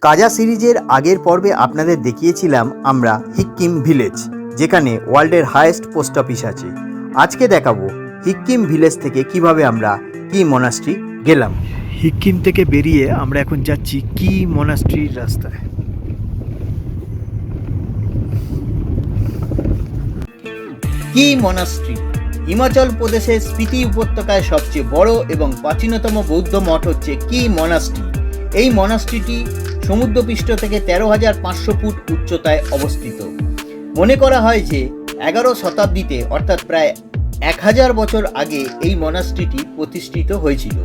কাজা সিরিজের আগের পর্বে আপনাদের দেখিয়েছিলাম আমরা হিক্কিম ভিলেজ, যেখানে ওয়ার্ল্ডের হাইয়েস্ট পোস্ট অফিস আছে। আজকে দেখাবো হিক্কিম ভিলেজ থেকে কিভাবে আমরা কি মনাস্ট্রি গেলাম। হিক্কিম থেকে বেরিয়ে আমরা এখন যাচ্ছি কি মনাস্ট্রির রাস্তায়। কি মনাস্ট্রি হিমাচল প্রদেশের স্পিতি উপত্যকায় সবচেয়ে বড় এবং প্রাচীনতম বৌদ্ধ মঠ হচ্ছে কি মনাস্ট্রি। এই মনাস্ট্রিটি সমুদ্রপৃষ্ঠ থেকে 13,500 ফুট উচ্চতায় অবস্থিত। মনে করা হয় যে 11 শতাব্দীতে অর্থাৎ প্রায় 1000 বছর আগে এই মনাস্ট্রিটি প্রতিষ্ঠিত হয়েছিল।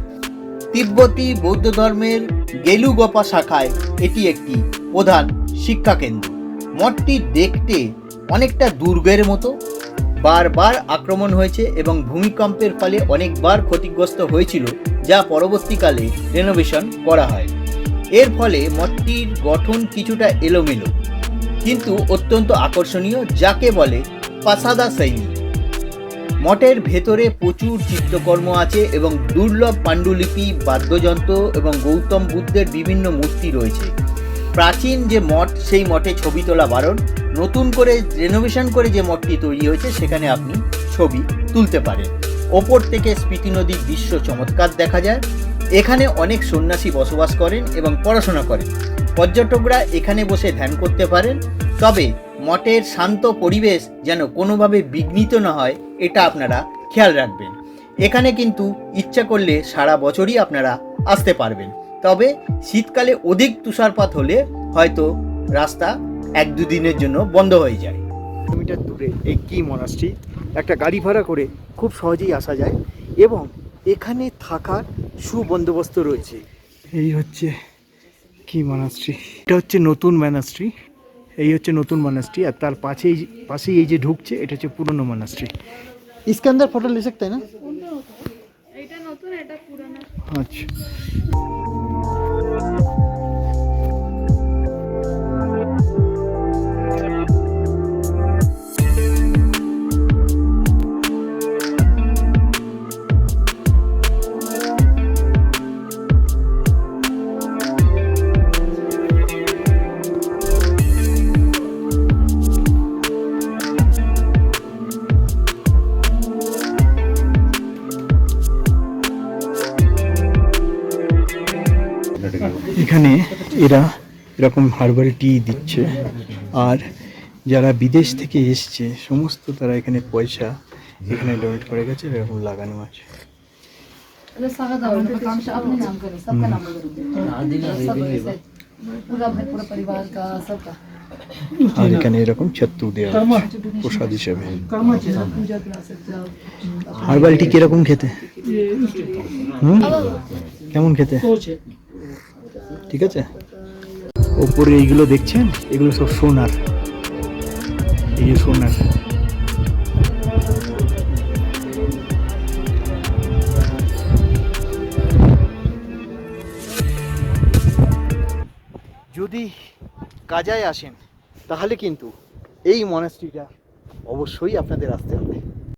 তিব্বতী বৌদ্ধ ধর্মের গেলুগপা শাখায় এটি একটি প্রধান শিক্ষাকেন্দ্র। মঠটি দেখতে অনেকটা দুর্গের মতো, বারবার আক্রমণ হয়েছে এবং ভূমিকম্পের ফলে অনেকবার ক্ষতিগ্রস্ত হয়েছিল, যা পরবর্তীকালে রেনোভেশন করা হয়। এর ফলে মঠটির গঠন কিছুটা এলোমেলো কিন্তু অত্যন্ত আকর্ষণীয়, যাকে বলে প্রাসাদা শৈলী। মঠের ভেতরে প্রচুর চিত্রকর্ম আছে এবং দুর্লভ পাণ্ডুলিপি, বাদ্যযন্ত্র এবং গৌতম বুদ্ধের বিভিন্ন মূর্তি রয়েছে। প্রাচীন যে মঠ, সেই মঠে ছবি তোলা বারণ। নতুন করে রেনোভেশন করে যে মঠটি তৈরি হয়েছে সেখানে আপনি ছবি তুলতে পারেন। ওপর থেকে স্পিতি নদীর দৃশ্য চমৎকার দেখা যায়। এখানে অনেক সন্ন্যাসী বসবাস করেন এবং পড়াশোনা করেন। পর্যটকরা এখানে বসে ধ্যান করতে পারেন, তবে মঠের শান্ত পরিবেশ যেন কোনোভাবে বিঘ্নিত না হয় এটা আপনারা খেয়াল রাখবেন। এখানে কিন্তু ইচ্ছা করলে সারা বছরই আপনারা আসতে পারবেন, তবে শীতকালে অধিক তুষারপাত হলে হয়তো রাস্তা 1-2 দিনের জন্য বন্ধ হয়ে যায়। কিলোমিটার দূরে এই কি মনাস্ট্রি, একটা গাড়ি ভাড়া করে খুব সহজেই আসা যায় এবং এখানে থাকার সুবন্দোবস্ত রয়েছে। এই হচ্ছে কি মনাস্ট্রি, এটা হচ্ছে নতুন মনাস্ট্রি। এই হচ্ছে নতুন মনাস্ট্রি, আর তার পাশেই এই যে ঢুকছে এটা হচ্ছে পুরনো মনাস্ট্রি। इसके अंदर फोटो ले सकते हैं ना? এটা নতুন, এটা পুরানো। আচ্ছা, এখানে এরা এরকম হার্বাল টি দিচ্ছে, আর যারা বিদেশ থেকে এসছে সমস্ত তারা এখানে পয়সা এখানে ডোনেট করে গেছে, এরকম লাগানো আছে। আর এখানে এরকম ছত্তু দেওয়া আছে প্রসাদ হিসেবে। হার্বাল টি কিরকম খেতে? কেমন খেতে? ঠিক আছে। ওপরে এইগুলো দেখছেন, এগুলো সব সোনার, এই যে সোনার। যদি কাজায় আসেন তাহলে কিন্তু এই মনাস্ট্রিটা অবশ্যই আপনাদের আসতে হবে।